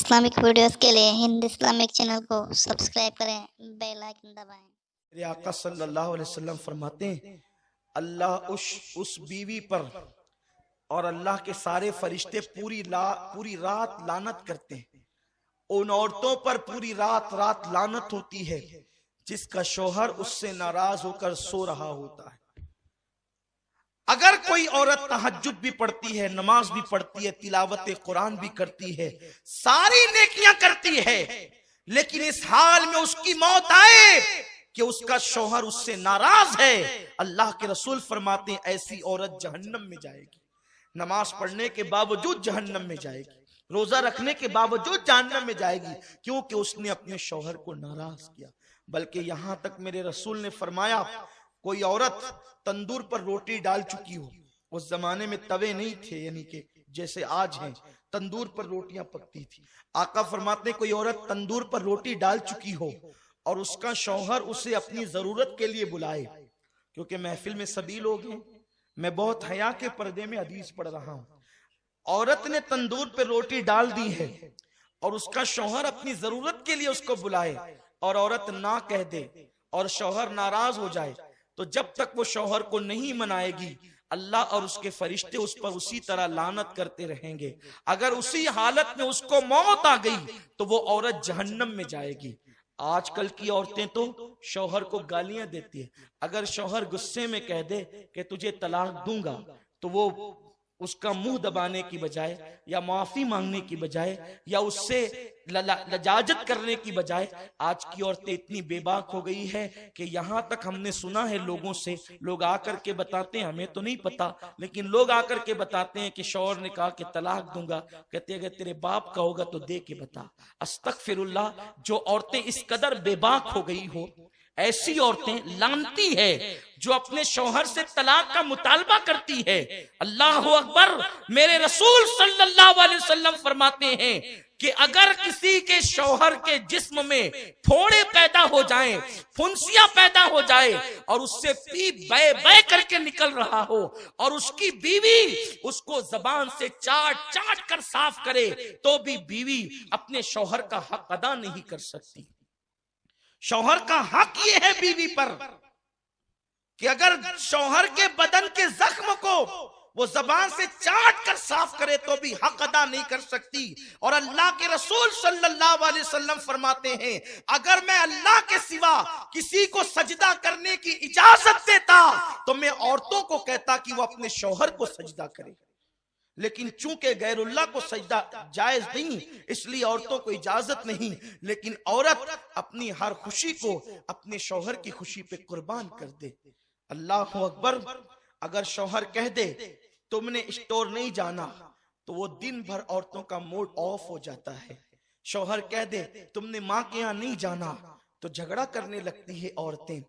Islamic videos के लिए Hind Islamic channel को सब्सक्राइब करें, बेल आइकन दबाएं। मेरे आका सल्लल्लाहु अलैहि वसल्लम फरमाते हैं, अल्लाह उस बीवी पर और अल्लाह के सारे फरिश्ते पूरी रात लानत करते हैं। उन औरतों पर पूरी रात लानत होती है जिसका शौहर उससे नाराज होकर सो रहा होता है। अगर कोई औरत तहज्जुद भी पढ़ती है, नमाज भी पढ़ती है, तिलावत कुरान भी करती है, सारी नेकियां करती है, लेकिन इस हाल में उसकी मौत आए कि उसका शौहर उससे नाराज है, अल्लाह के रसूल फरमाते हैं ऐसी औरत जहन्नम में जाएगी। नमाज पढ़ने के बावजूद जहन्नम में जाएगी, रोजा रखने के बावजूद जहन्नम में जाएगी, क्योंकि उसने अपने शौहर को नाराज किया। बल्कि यहां तक मेरे रसूल ने फरमाया, कोई औरत तंदूर पर रोटी डाल चुकी हो, उस जमाने में तवे नहीं थे, यानी कि जैसे आज हैं, तंदूर पर रोटियां पकती थी। आका फरमाते कोई औरत तंदूर पर रोटी डाल चुकी हो और उसका शौहर उसे अपनी जरूरत के लिए बुलाए, क्योंकि महफिल में सभी लोग हैं, मैं बहुत हया के पर्दे में हदीस पढ़ रहा हूं। औरत ने तंदूर पर रोटी डाल दी है और उसका शौहर अपनी जरूरत के लिए उसको बुलाए और औरत ना कह दे और शौहर नाराज हो जाए, तो जब तक वो शौहर को नहीं मनाएगी, अल्लाह और उसके फरिश्ते उस पर उसी तरह लानत करते रहेंगे। अगर उसी हालत में उसको मौत आ गई तो वो औरत जहन्नम में जाएगी। आजकल की औरतें तो शौहर को गालियां देती है। अगर शौहर गुस्से में कह दे कि तुझे तलाक दूंगा, तो वो उसका मुंह दबाने की बजाय या माफी मांगने की बजाय या उससे लजाजत करने की बजाय, आज की औरतें इतनी बेबाक हो गई है कि यहां तक हमने सुना है लोगों से, लोग आकर के बताते हैं, हमें तो नहीं पता, लेकिन लोग आकर के बताते हैं कि शौहर ने कहा कि तलाक दूंगा, कहते अगर तेरे बाप का होगा तो दे के बता। अस्तगफिरुल्लाह, जो औरतें इस कदर बेबाक हो गई हो, ऐसी औरतें लानती है जो अपने शौहर से तलाक का मुतालबा करती है। अल्लाह अकबर। मेरे रसूल सल्लल्लाहु अलैहि वसल्लम फरमाते हैं कि अगर किसी के शौहर के जिस्म में फोड़े पैदा हो जाएं, फुंसियां पैदा हो जाए और उससे पी बे बे करके निकल रहा हो और उसकी बीवी उसको जबान से चाट चाट कर साफ करे, तो भी बीवी अपने शौहर का हक अदा नहीं कर सकती। शौहर का हक ये है बीवी पर कि अगर शौहर के बदन के जख्म को वो जबान से चाट कर साफ करे तो भी हक अदा नहीं कर सकती। और अल्लाह के रसूल सल्लल्लाहु अलैहि वसल्लम फरमाते हैं, अगर मैं अल्लाह के सिवा किसी को सजदा करने की इजाजत देता तो मैं औरतों को कहता कि वो अपने शौहर को सजदा करे, लेकिन चूंकि गैरुल्लाह को सजदा जायज नहीं, इसलिए औरतों को इजाजत नहीं। लेकिन औरत अपनी हर खुशी को अपने शौहर की खुशी पे कुर्बान कर दे। अल्लाह अकबर। अगर शौहर कह दे तुमने स्टोर नहीं जाना, तो वो दिन भर औरतों का मूड ऑफ हो जाता है। शौहर कह दे तुमने माँ के यहाँ नहीं जाना, तो झगड़ा करने लगती है औरतें।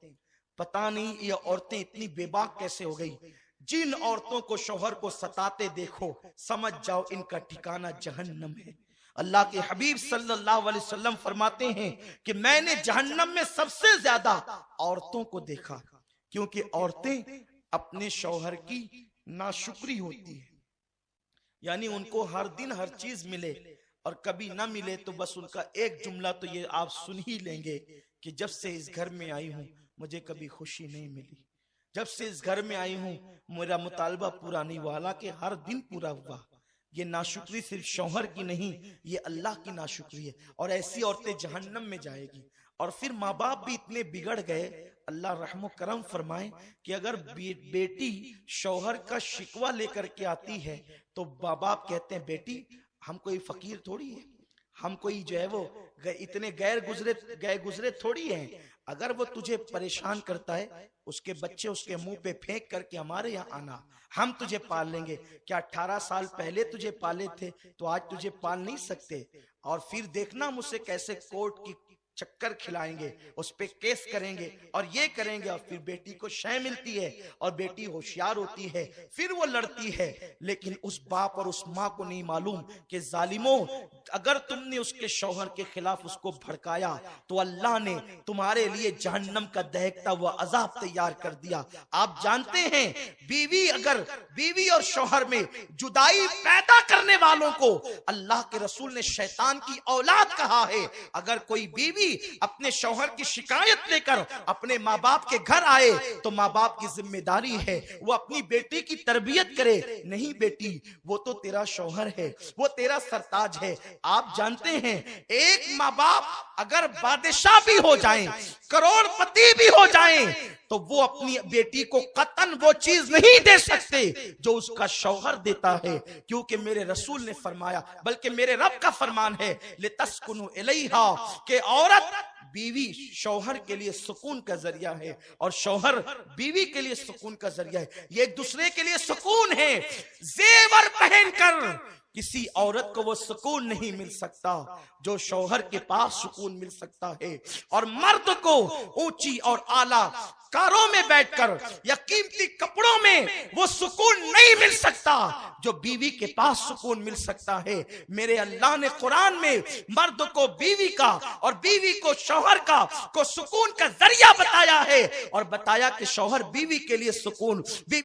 पता नहीं ये औरतें इतनी बेबाक कैसे हो गई। जिन औरतों को शौहर को सताते देखो, समझ जाओ इनका ठिकाना जहन्नम है। अल्लाह के हबीब सल्लल्लाहु अलैहि वसल्लम फरमाते हैं कि मैंने जहन्नम में सबसे ज्यादा औरतों को देखा, क्योंकि औरतें अपने शौहर की नाशुक्री होती है, यानी उनको हर दिन हर चीज मिले और कभी ना मिले तो बस उनका एक जुमला तो ये आप सुन ही लेंगे कि जब से इस घर में आई हूं मुझे कभी खुशी नहीं मिली, जब से इस घर में आई हूं मेरा मुतालबा पूरा नहीं हुआ, हालांकि हर दिन पूरा हुआ। ये नाशुक्री सिर्फ शौहर की नहीं, ये अल्लाह की नाशुक्री है। और ऐसी औरतें जहन्नम में जाएगी। और फिर माँ बाप भी इतने बिगड़ गए, अल्लाह रहमो करम फरमाए, कि अगर बेटी शौहर का शिकवा लेकर के आती है तो माँ बाप कहते हैं बेटी हम कोई फकीर थोड़ी है, हम कोई जो है वो इतने गए गुजरे थोड़ी हैं। अगर वो तुझे परेशान करता है, उसके बच्चे उसके मुंह पे फेंक करके हमारे यहाँ आना, हम तुझे पाल लेंगे। क्या 18 साल पहले तुझे पाले थे तो आज तुझे पाल नहीं सकते? और फिर देखना मुझसे कैसे कोर्ट की चक्कर खिलाएंगे, उस पे केस करेंगे और ये करेंगे। और फिर बेटी को शय मिलती है और बेटी होशियार होती है, फिर वो लड़ती है। लेकिन उस बाप और उस माँ को नहीं मालूम कि जालिमों अगर तुमने उसके शौहर के खिलाफ उसको भड़काया तो अल्लाह ने तुम्हारे लिए जहन्नम का दहकता हुआ अजाब तैयार कर दिया। आप जानते हैं बीवी और शौहर में जुदाई पैदा करने वालों को अल्लाह के रसूल ने शैतान की औलाद कहा है। अगर कोई बीवी अपने शौहर की शिकायत लेकर अपने माँ बाप के घर आए तो माँ बाप की जिम्मेदारी है वो अपनी बेटी की तरबियत करे। नहीं बेटी, वो तो तेरा शौहर है, वो तेरा सरताज है। आप जानते हैं एक माँ बाप अगर बादशाह भी हो जाएं, करोड़पति भी हो जाएं, तो वो अपनी बेटी को कतन वो चीज नहीं दे सकते जो उसका शौहर देता है, क्योंकि मेरे रसूल ने फरमाया, बल्कि मेरे रब का फरमान है, लितस्कुनु इलैहा, के औरत बीवी शौहर के लिए सुकून का जरिया है और शौहर बीवी के लिए सुकून का जरिया है। ये एक दूसरे के लिए सुकून है। जेवर पहनकर किसी औरत को वो सुकून नहीं मिल सकता जो शौहर के पास सुकून मिल सकता है। और मर्द को ऊंची और आला कारों में बैठकर या कीमती कपड़ों में वो सुकून नहीं मिल सकता जो बीवी के पास सुकून मिल सकता है। मेरे अल्लाह ने कुरान में मर्द को बीवी का और बीवी को शौहर का को सुकून का जरिया बताया है और बताया कि शौहर बीवी के लिए सुकून